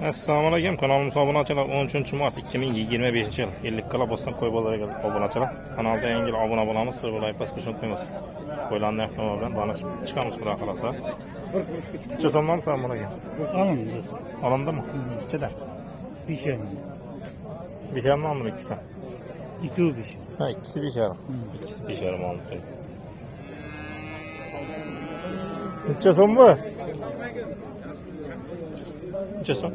Assalomu alaykum. Kanalimiz obunachilar 13-mart 2025 yil 50 kala bostan qo'y bolalarga obunachilar. Kanalda yangi obuna bo'lamiz, bir like bosishni unutmaymiz. Qo'ylarni ehtimol bilan tanishib chiqamiz xudo xolasa. Necha so'mdan assalomu alaykum. Olindimi? Nechadan? 5,5. 5,5 oldim ikkisi. 2,5. Ha, ikkisi 5,5. İkisi 5,5 oldim. Necha so'm bu? Necha so'm?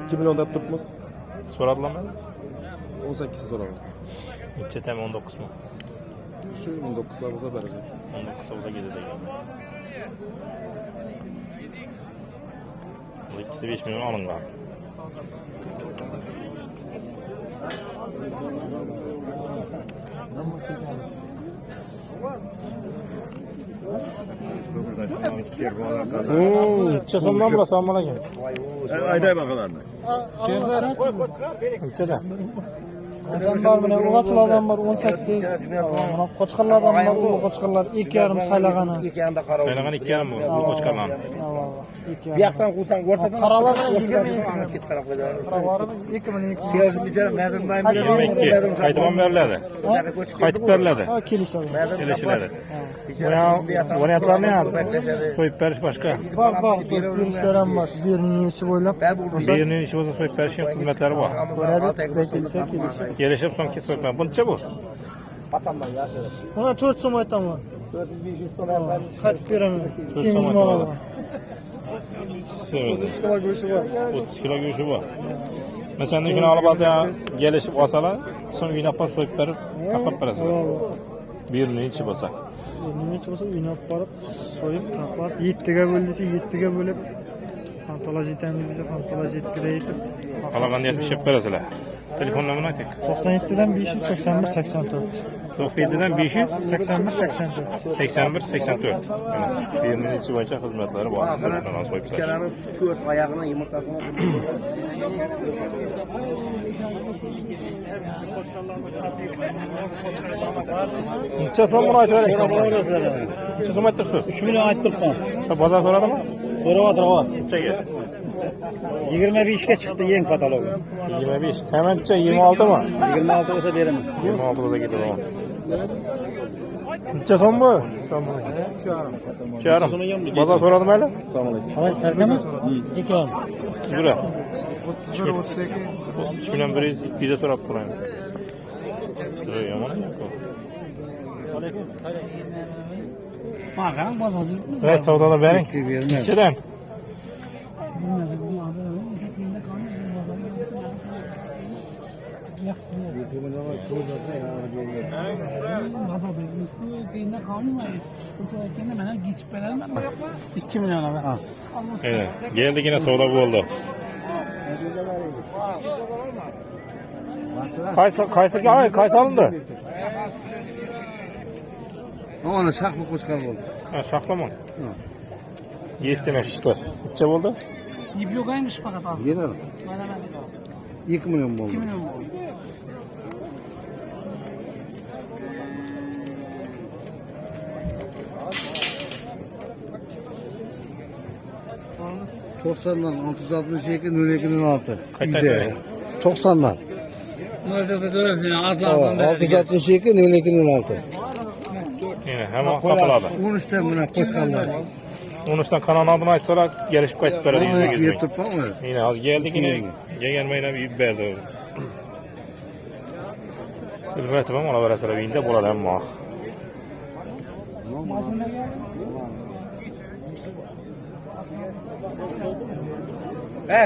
2 milyon deb turibmiz. So'radilarmi? 18 so'radim. Necha tam 19 mi? Shu 19 bo'lsa berajak. 19 bo'lsa ketadi degan. Bu ikkisi 5 milyon olingan. Necha so'mdan bo'ladi? Assalomu alaykum. Ayday baqalarni. Nechadan? Hasan var mı? Uğaçlardan var 18. Qo'chqarlardan var ulu qo'chqarlar 2,5 saylagani. Saylagan 2,5 bu qo'chqarlarni. Bu yoqdan quvsang o'rtadan Qaralar ana chet tarafga. Qaralar 2,5. Siyosiy bizlar mazmun Qaytib beriladi. Qaytib beriladi. Ha, kelishadi. Kelishiladi. Variantlarni ham so'yib berish boshqa. Bor, so'zlar ham bor. Berning ichi bo'ylab. Berning ichi bo'lsa so'yib berish xizmatlari bor. Ko'radi, Kelishib so'ng kesib qo'yman. Buncha bu? Mana 4 so'm aytaman. 400-500 so'm. Qaytib beraman. 4 Semiz so'm olaman. 30 kilo go'shti bor. 30 kilo go'shti bor. Masalan, shuni olib olsa, kelishib olsalar, so'ng o'ynab qolib so'yib berib, taqlab berasizlar. Berning ichi bo'lsa. Berning ichi bo'lsa o'ynab borib, so'yib, taqlab 7 ga bo'ldisi 7 ga bo'lib, fantolaj etamiz desa fantolaj 7 ga yetib, Qolganini yetishib berasizlar. Telefon nomerini ayting. 97 dan 581 84. 97 dan 81 84. 81 84. Berning ichi bo'yicha xizmatlari bor. So'yib berish. Ikkalari 4 oyog'ini yumurtasini Necha so'm buni aytib berasiz? Necha so'm aytibsiz? 3 million aytib turibman. Bozor so'radimi? So'rayapti. Nechaga? 25 ga chiqdi yeng patologi. 25. Tamancha 26 mi? 26 bo'lsa beraman. 26 bo'lsa ketadi. Necha so'm bu? 2,5. Bozor so'radimi hali? Assalomu alaykum. Havoy sarkami? 2,5. Sizlar 31 32. 3 million 100 200 so'rab qo'ying. Yomon emas-ku. Ma'qam bozorda. Voy savdolar bering. Nechadan? İki milyon abi. Evet. Geldi yine savdo bo'ldi. Qaysi olindi? Ona shaqli qo'chqar bo'ldi. Ha, Shahramon. 7 nashishlar. Necha bo'ldi? Yibyo'gaymish faqat hozir. Yenadi. 2 milyon bo'ldi. 2 milyon bo'ldi. To'qsondan 662 02 Qayta 06. 90dan. Murojaat qilaversin, 662 02 06. Yine hemen kapılады. 13 dan buna qo'chqarlar. 13'ten kanalın adını açsalar gelişip qaytib beradi. Yeb turibman. Yine hozir geldik yine yegan maynab yeb berdi. Bilmayapti ham olaverasizlar uyingda bo'ladi ammo.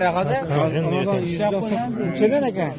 Rag'ada. Nechadan ekan?